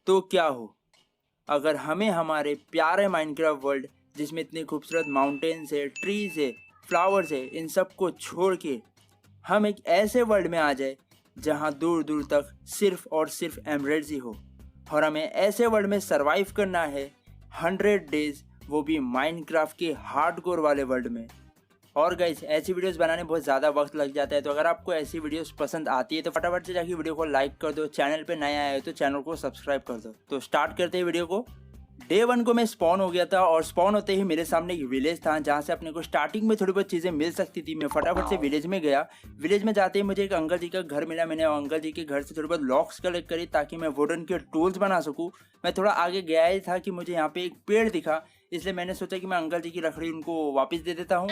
तो क्या हो अगर हमें हमारे प्यारे माइनक्राफ्ट वर्ल्ड जिसमें इतनी खूबसूरत माउंटेन्स है, ट्रीज है, फ्लावर्स है, इन सब को छोड़ के हम एक ऐसे वर्ल्ड में आ जाए जहां दूर दूर तक सिर्फ और सिर्फ एमरेल्ड्स ही हो और हमें ऐसे वर्ल्ड में सरवाइव करना है 100 डेज, वो भी माइनक्राफ्ट के हार्डकोर वाले वर्ल्ड में। और गाइस ऐसी वीडियोस बनाने बहुत ज़्यादा वक्त लग जाता है, तो अगर आपको ऐसी वीडियोस पसंद आती है तो फटाफट से जाके वीडियो को लाइक कर दो, चैनल पे नया आए तो चैनल को सब्सक्राइब कर दो। तो स्टार्ट करते हैं वीडियो को। डे 1 को मैं स्पॉन हो गया था और स्पॉन होते ही मेरे सामने एक विलेज था जहाँ से अपने को स्टार्टिंग में थोड़ी बहुत चीज़ें मिल सकती थी। मैं फटाफट से विलेज में गया। विलेज में जाते ही मुझे एक अंकल जी का घर मिला। मैंने अंकल जी के घर से थोड़ी बहुत लॉक्स कलेक्ट करी ताकि मैं वुडन के टूल्स बना सकूँ। मैं थोड़ा आगे गया ही था कि मुझे यहाँ पे एक पेड़ दिखा, इसलिए मैंने सोचा कि मैं अंकल जी की लकड़ी उनको वापस दे देता हूँ।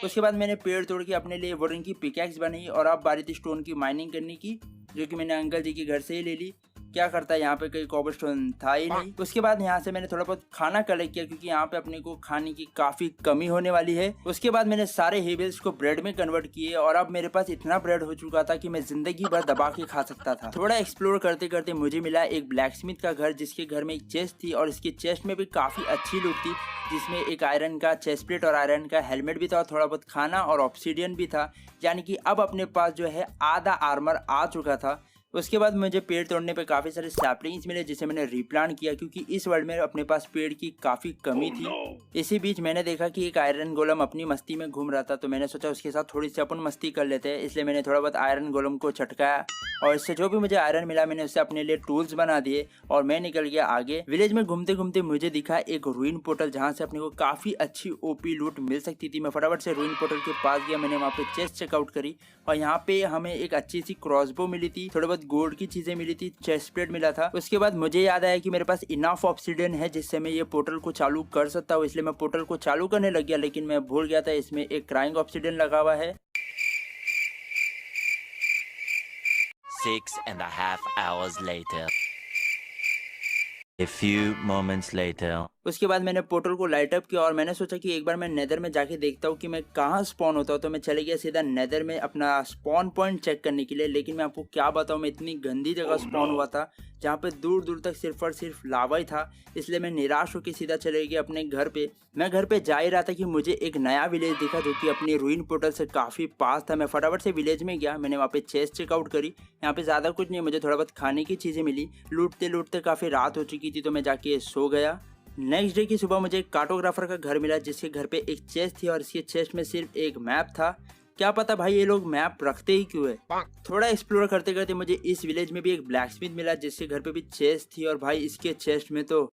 उसके बाद मैंने पेड़ तोड़ के अपने लिए वुडन की पिकैक्स बनाई और अब बारी थी स्टोन की माइनिंग करने की, जो कि मैंने अंकल जी के घर से ही ले ली। क्या करता है, यहाँ पे कोई कोबलस्टोन था ही नहीं। उसके बाद यहाँ से मैंने थोड़ा बहुत खाना कलेक्ट किया क्योंकि यहाँ पे अपने को खाने की काफी कमी होने वाली है। उसके बाद मैंने सारे हेबल्स को ब्रेड में कन्वर्ट किए और अब मेरे पास इतना ब्रेड हो चुका था कि मैं जिंदगी भर दबा के खा सकता था। थोड़ा एक्सप्लोर करते करते मुझे मिला एक ब्लैकस्मिथ का घर, जिसके घर में एक चेस्ट थी और इसकी चेस्ट में भी काफी अच्छी लुक थी, जिसमें एक आयरन का चेस्ट प्लेट और आयरन का हेलमेट भी था और थोड़ा बहुत खाना और ऑब्सीडियन भी था, यानी कि अब अपने पास जो है आधा आर्मर आ चुका था। उसके बाद मुझे पेड़ तोड़ने पे काफ़ी सारे सैपलिंग्स मिले जिसे मैंने रिप्लांट किया क्योंकि इस वर्ल्ड में अपने पास पेड़ की काफ़ी कमी थी। इसी बीच मैंने देखा कि एक आयरन गोलम अपनी मस्ती में घूम रहा था, तो मैंने सोचा उसके साथ थोड़ी सी अपन मस्ती कर लेते हैं, इसलिए मैंने थोड़ा बहुत आयरन गोलम को छटकाया और इससे जो भी मुझे आयरन मिला मैंने उससे अपने लिए टूल्स बना दिए और मैं निकल गया आगे। विलेज में घूमते घूमते मुझे दिखा एक रूइन पोर्टल जहाँ से अपने को काफ़ी अच्छी ओपी लूट मिल सकती थी। मैं फटाफट से रूइन पोर्टल के पास गया, मैंने वहाँ पे चेस्ट चेकआउट करी और यहाँ पे हमें एक अच्छी सी क्रॉसबो मिली थी, थोड़ा बहुत गोल्ड की चीजें मिली थी, चेस्ट प्लेट मिला था। उसके बाद मुझे याद आया कि मेरे पास इनफ ऑब्सीडियन है जिससे मैं ये पोर्टल को चालू कर सकता हूँ, इसलिए मैं पोर्टल को चालू करने लग गया, लेकिन मैं भूल गया था इसमें एक क्राइंग ऑब्सीडियन लगा हुआ है। 6.5 hours later. A few moments later. उसके बाद मैंने पोर्टल को लाइट अप किया और मैंने सोचा कि एक बार मैं नेदर में जाके देखता हूँ कि मैं कहाँ स्पॉन होता हूँ, तो मैं चले गया सीधा नेदर में अपना स्पॉन पॉइंट चेक करने के लिए। लेकिन मैं आपको क्या बताऊँ, मैं इतनी गंदी जगह स्पॉन हुआ था जहाँ पे दूर दूर तक सिर्फ और सिर्फ लावा ही था, इसलिए मैं निराश होकर सीधा चले गया अपने घर पे। मैं घर पे जा ही रहा था कि मुझे एक नया विलेज दिखा जो कि अपनी रूइन पोर्टल से काफ़ी पास था। मैं फटाफट से विलेज में गया, मैंने वहाँ पे चेस्ट चेकआउट करी। यहाँ पे ज़्यादा कुछ नहीं, मुझे थोड़ा बहुत खाने की चीज़ें मिली। लूटते लूटते काफ़ी रात हो चुकी थी तो मैं जाके सो गया। नेक्स्ट डे की सुबह मुझे एक कार्टोग्राफर का घर मिला जिसके घर पे एक चेस्ट थी और इसके चेस्ट में सिर्फ एक मैप था। क्या पता भाई ये लोग मैप रखते ही क्यों है। थोड़ा एक्सप्लोर करते करते मुझे इस विलेज में भी एक ब्लैकस्मिथ मिला जिसके घर पे भी चेस्ट थी और भाई इसके चेस्ट में तो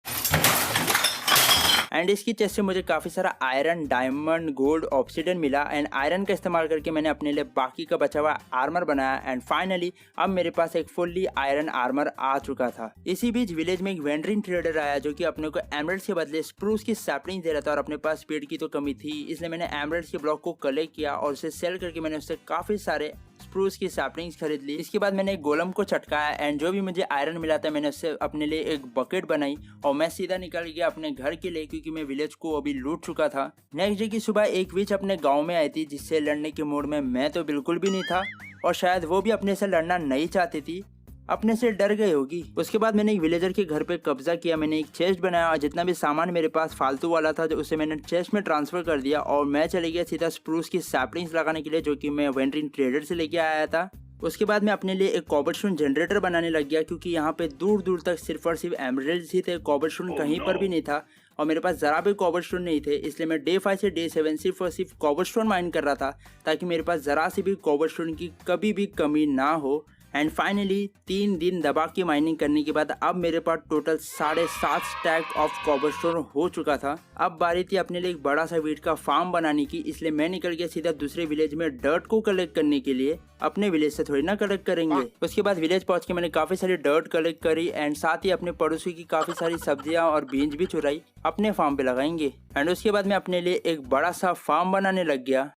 इसकी चेस्ट से मुझे काफ़ी सारा आयरन, डायमंड, गोल्ड, ऑब्सीडियन मिला एंड आयरन का इस्तेमाल करके मैंने अपने लिए बाकी का बचा हुआ आर्मर बनाया एंड फाइनली अब मेरे पास एक फुल्ली आयरन आर्मर आ चुका था। इसी बीच विलेज में एक वेंडरिंग ट्रेडर आया जो कि अपने को एमरल्ड्स के बदले स्प्रूस की सैपलिंग दे रहा था और अपने पास पेड़ की तो कमी थी, इसलिए मैंने एमरल्ड्स के ब्लॉक को कलेक्ट किया और उसे सेल करके मैंने उससे काफ़ी सारे स्प्रूस की सैपलिंग्स खरीद ली। इसके बाद मैंने एक गोलम को चटकाया एंड जो भी मुझे आयरन मिला था मैंने उससे अपने लिए एक बकेट बनाई और मैं सीधा निकल गया अपने घर के लिए क्योंकि मैं विलेज को अभी लूट चुका था। नेक्स्ट डे की सुबह एक विच अपने गांव में आई थी जिससे लड़ने के मूड में मैं तो बिल्कुल भी नहीं था और शायद वो भी अपने से लड़ना नहीं चाहती थी, अपने से डर गई होगी। उसके बाद मैंने एक विलेजर के घर पे कब्जा किया, मैंने एक चेस्ट बनाया और जितना भी सामान मेरे पास फालतू वाला था जो उसे मैंने चेस्ट में ट्रांसफर कर दिया और मैं चले गया सीधा स्प्रूस की सैपलिंग्स लगाने के लिए जो कि मैं वेंडरिंग ट्रेडर से लेके आया था। उसके बाद मैं अपने लिए एक कोबलस्टोन जनरेटर बनाने लग गया क्योंकि यहाँ पे दूर दूर तक सिर्फ और सिर्फ एमरल्ड्स ही थे, कोबलस्टोन कहीं पर भी नहीं था और मेरे पास ज़रा भी कोबलस्टोन नहीं थे, इसलिए मैं डे 5 से डे 7 सिर्फ और सिर्फ कोबलस्टोन माइन कर रहा था ताकि मेरे पास ज़रा सी भी कोबलस्टोन की कभी भी कमी ना हो। एंड फाइनली 3 दिन दबा के माइनिंग करने के बाद अब मेरे पास टोटल 7.5 स्टैक ऑफ कोबलस्टोन हो चुका था। अब बारी थी अपने लिए एक बड़ा सा वीट का फार्म बनाने की, इसलिए मैं निकल गया सीधा दूसरे विलेज में डर्ट को कलेक्ट करने के लिए। अपने विलेज से थोड़ी ना कलेक्ट करेंगे। उसके बाद विलेज पहुंच के मैंने काफी सारी डर्ट कलेक्ट करी एंड साथ ही अपने पड़ोसी की काफी सारी सब्जियां और बीन्स भी चुराई, अपने फार्म पे लगाएंगे। एंड उसके बाद मैं अपने लिए एक बड़ा सा फार्म बनाने लग गया।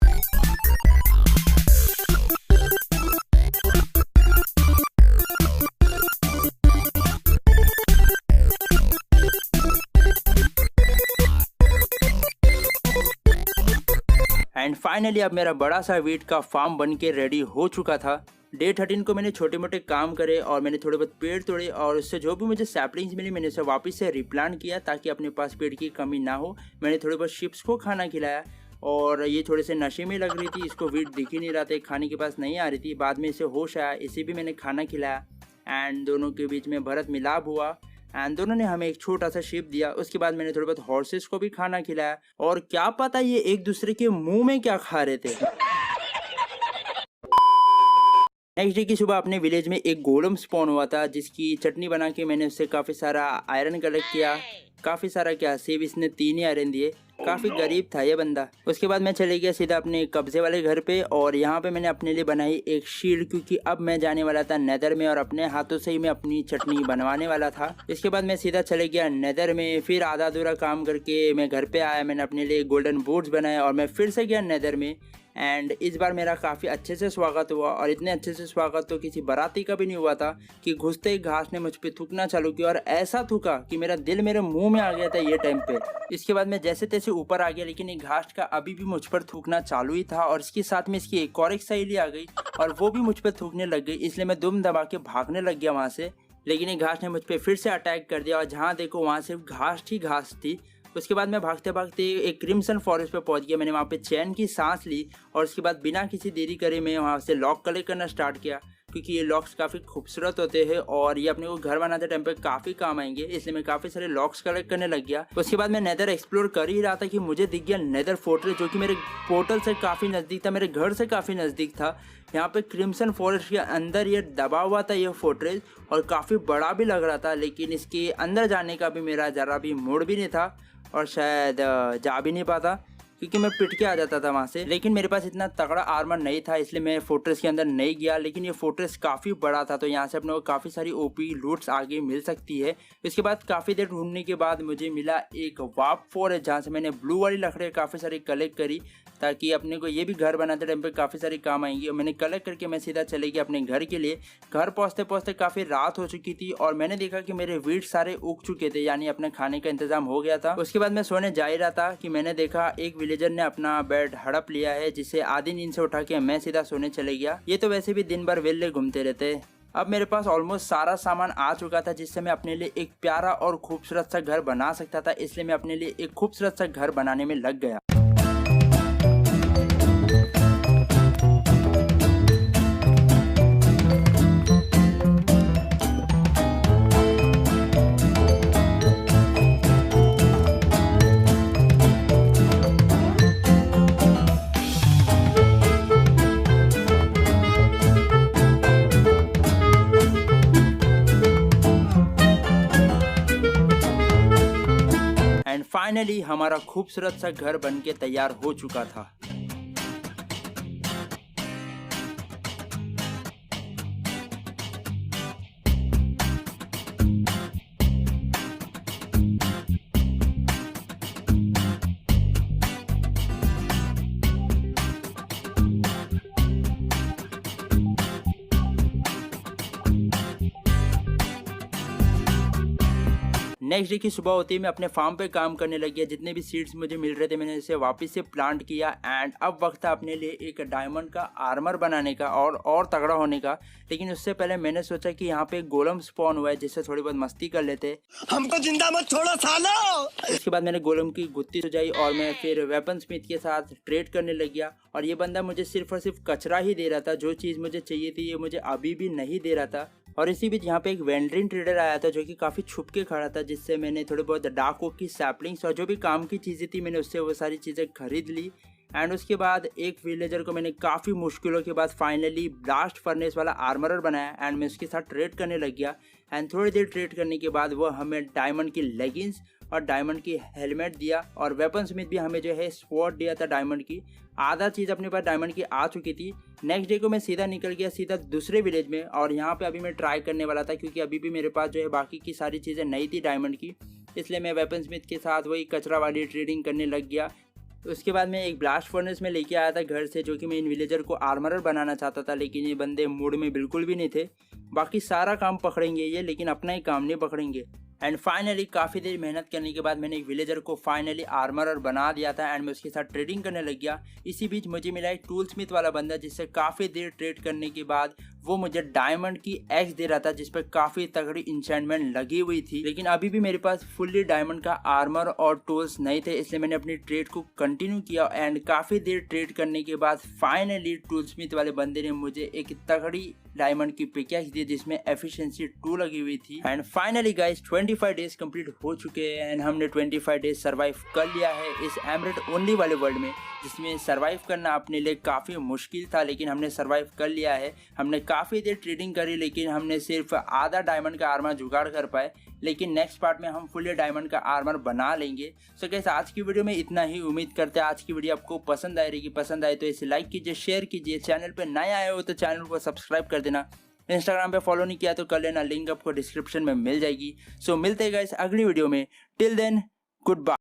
एंड फाइनली अब मेरा बड़ा सा वीट का फार्म बन के रेडी हो चुका था। डे 13 को मैंने छोटे मोटे काम करे और मैंने थोड़े बहुत पेड़ तोड़े और उससे जो भी मुझे सैपलिंग्स मिली मैंने उसे वापस से रिप्लांट किया ताकि अपने पास पेड़ की कमी ना हो। मैंने थोड़े बहुत शिप्स को खाना खिलाया और ये थोड़े से नशे में लग रही थी, इसको वीट दिख ही नहीं रहा था, खाने के पास नहीं आ रही थी। बाद में इसे होश आया, इसे भी मैंने खाना खिलाया एंड दोनों के बीच में भरत मिलाप हुआ एंड दोनों ने हमें एक छोटा सा शिप दिया। उसके बाद मैंने थोड़े बहुत हॉर्सेस को भी खाना खिलाया और क्या पता ये एक दूसरे के मुंह में क्या खा रहे थे। नेक्स्ट डे की सुबह अपने विलेज में एक गोलम स्पॉन हुआ था जिसकी चटनी बना के मैंने उससे काफ़ी सारा आयरन कलेक्ट किया। काफ़ी सारा क्या, सिर्फ इसने 3 ही आयरन दिए, काफ़ी गरीब था ये बंदा। उसके बाद मैं चले गया सीधा अपने कब्जे वाले घर पे और यहाँ पे मैंने अपने लिए बनाई एक शील्ड क्योंकि अब मैं जाने वाला था नेदर में और अपने हाथों से ही मैं अपनी चटनी बनवाने वाला था। इसके बाद मैं सीधा चले गया नेदर में, फिर आधा अधूरा काम करके मैं घर पे आया। मैंने अपने लिए गोल्डन बूट्स बनाए और मैं फिर से गया नेदर में एंड इस बार मेरा काफ़ी अच्छे से स्वागत हुआ और इतने अच्छे से स्वागत तो किसी बाराती का भी नहीं हुआ था कि घुसते ही घास ने मुझ पे थूकना चालू किया और ऐसा थूका कि मेरा दिल मेरे मुंह में आ गया था ये टाइम पे। इसके बाद मैं जैसे तैसे ऊपर आ गया लेकिन ये घास का अभी भी मुझ पर थूकना चालू ही था और इसके साथ में इसकी एक और एक सहेली आ गई और वो भी मुझ पर थूकने लग गई, इसलिए मैं दुम दबा के भागने लग गया वहाँ से। लेकिन ये घास ने मुझ पर फिर से अटैक कर दिया और जहाँ देखो वहाँ सिर्फ घास ही घास थी। उसके बाद मैं भागते भागते एक क्रिम्सन फॉरेस्ट पे पहुंच गया। मैंने वहाँ पे चैन की सांस ली और उसके बाद बिना किसी देरी करे मैं वहाँ से लॉक कलेक्ट करना स्टार्ट किया क्योंकि ये लॉक्स काफ़ी खूबसूरत होते हैं और ये अपने को घर बनाते टाइम पे काफ़ी काम आएंगे, इसलिए मैं काफ़ी सारे लॉक्स कलेक्ट करने लग गया। उसके बाद मैं नेदर एक्सप्लोर कर ही रहा था कि मुझे दिख गया नेदर फोर्ट्रेस जो कि मेरे पोर्टल से काफ़ी नज़दीक था, मेरे घर से काफ़ी नज़दीक था। यहाँ पे क्रिम्सन फॉरेस्ट के अंदर ये दबा हुआ था ये फोर्ट्रेस और काफ़ी बड़ा भी लग रहा था, लेकिन इसके अंदर जाने का भी मेरा ज़रा भी मूड भी नहीं था और शायद जा भी नहीं पाता क्योंकि मैं पिट के आ जाता था वहाँ से। लेकिन मेरे पास इतना तगड़ा आर्मर नहीं था इसलिए मैं फोर्ट्रेस के अंदर नहीं गया। लेकिन ये फोर्ट्रेस काफ़ी बड़ा था तो यहाँ से अपने को काफ़ी सारी ओपी लूट्स आगे मिल सकती है। इसके बाद काफ़ी देर ढूंढने के बाद मुझे मिला एक वार्प फॉरेस्ट जहाँ से मैंने ब्लू वाली लकड़ियाँ काफ़ी सारी कलेक्ट करी ताकि अपने को ये भी घर बनाते टाइम पे काफ़ी सारी काम आएंगी। और मैंने कलेक्ट करके मैं सीधा चले गया अपने घर के लिए। घर पहुँचते पहुँचते काफ़ी रात हो चुकी थी और मैंने देखा कि मेरे वीट सारे उग चुके थे, यानी अपने खाने का इंतजाम हो गया था। उसके बाद मैं सोने जा ही रहा था कि मैंने देखा एक विलेजर ने अपना बेड हड़प लिया है जिसे आधी नींद से उठा के मैं सीधा सोने चले गया। ये तो वैसे भी दिन भर वेले घूमते रहते। अब मेरे पास ऑलमोस्ट सारा सामान आ चुका था जिससे मैं अपने लिए एक प्यारा और खूबसूरत सा घर बना सकता था, इसलिए मैं अपने लिए एक खूबसूरत सा घर बनाने में लग गया। एंड फाइनली हमारा खूबसूरत सा घर बनके तैयार हो चुका था। नेक्स्ट डे की सुबह होते ही मैं अपने फार्म पे काम करने लग गया। जितने भी सीड्स मुझे मिल रहे थे मैंने इसे वापस से प्लांट किया एंड अब वक्त था अपने लिए एक डायमंड का आर्मर बनाने का और तगड़ा होने का। लेकिन उससे पहले मैंने सोचा कि यहाँ पे एक गोलम स्पॉन हुआ है जिससे थोड़ी बहुत मस्ती कर लेते। हमको जिंदा मत छोड़ो सालो। इसके बाद मैंने गोलम की गुत्ती सुझाई और मैं फिर वेपन स्मिथ के साथ ट्रेड करने लग गया और ये बंदा मुझे सिर्फ और सिर्फ कचरा ही दे रहा था। जो चीज़ मुझे चाहिए थी ये मुझे अभी भी नहीं दे रहा था। और इसी बीच यहाँ पे एक वेंड्रिन ट्रेडर आया था जो कि काफ़ी छुप के खड़ा था, जिससे मैंने थोड़े बहुत डार्क ओक की सैपलिंग्स और जो भी काम की चीज़ें थी मैंने उससे वो सारी चीज़ें खरीद ली। एंड उसके बाद एक विलेजर को मैंने काफ़ी मुश्किलों के बाद फाइनली ब्लास्ट फर्नेस वाला आर्मरर बनाया एंड मैं उसके साथ ट्रेड करने लग गया। एंड थोड़ी देर ट्रेड करने के बाद वो हमें डायमंड की लेगिंग्स और डायमंड की हेलमेट दिया और वेपन स्मिथ भी हमें जो है स्वॉर्ड दिया था डायमंड की। आधा चीज़ अपने पास डायमंड की आ चुकी थी। नेक्स्ट डे को मैं सीधा निकल गया सीधा दूसरे विलेज में और यहाँ पे अभी मैं ट्राई करने वाला था क्योंकि अभी भी मेरे पास जो है बाकी की सारी चीज़ें नहीं थी डायमंड की, इसलिए मैं वेपन स्मिथ के साथ वही कचरा वाली ट्रेडिंग करने लग गया। उसके बाद मैं एक ब्लास्ट फर्नेस में लेके आया था घर से जो कि मैं इन विलेजर को आर्मरर बनाना चाहता था, लेकिन ये बंदे मूड में बिल्कुल भी नहीं थे। बाकी सारा काम पकड़ेंगे ये, लेकिन अपना ही काम नहीं पकड़ेंगे। एंड फाइनली काफ़ी देर मेहनत करने के बाद मैंने एक विलेजर को फाइनली आर्मरर बना दिया था एंड मैं उसके साथ ट्रेडिंग करने लग गया। इसी बीच मुझे मिला एक टूल स्मिथ वाला बंदा जिससे काफ़ी देर ट्रेड करने के बाद वो मुझे डायमंड की एक्स दे रहा था जिस पर काफी तगड़ी इंचेंटमेंट लगी हुई थी, लेकिन अभी भी मेरे पास फुल्ली डायमंड का आर्मर और टूल्स नहीं थे, इसलिए मैंने अपनी ट्रेड को कंटिन्यू किया एंड काफी देर ट्रेड करने के बाद फाइनली टूलस्मिथ वाले बंदे ने मुझे एक तगड़ी डायमंड की पिकैक्स दी जिसमें एफिशिएंसी 2 लगी हुई थी। And finally guys 25 days complete हो चुके हैं एंड हमने 25 डेज सरवाइव कर लिया है इस एमरेड ओनली वाले वर्ल्ड में, जिसमें सरवाइव करना अपने लिए काफ़ी मुश्किल था, लेकिन हमने सरवाइव कर लिया है। हमने काफ़ी देर ट्रेडिंग करी लेकिन हमने सिर्फ आधा डायमंड का आर्मर जुगाड़ कर पाए, लेकिन नेक्स्ट पार्ट में हम फुल्ली डायमंड का आर्मर बना लेंगे। सो गाइस आज की वीडियो में इतना ही। उम्मीद करते हैं आज की वीडियो आपको पसंद आई रहेगी। पसंद आए तो इसे लाइक कीजिए, शेयर कीजिए, चैनल पर नए आए हो तो चैनल को सब्सक्राइब कर देना। इंस्टाग्राम पे फॉलो नहीं किया तो कर लेना, लिंक आपको डिस्क्रिप्शन में मिल जाएगी। सो मिलते हैं गाइस अगली वीडियो में। Till then good bye.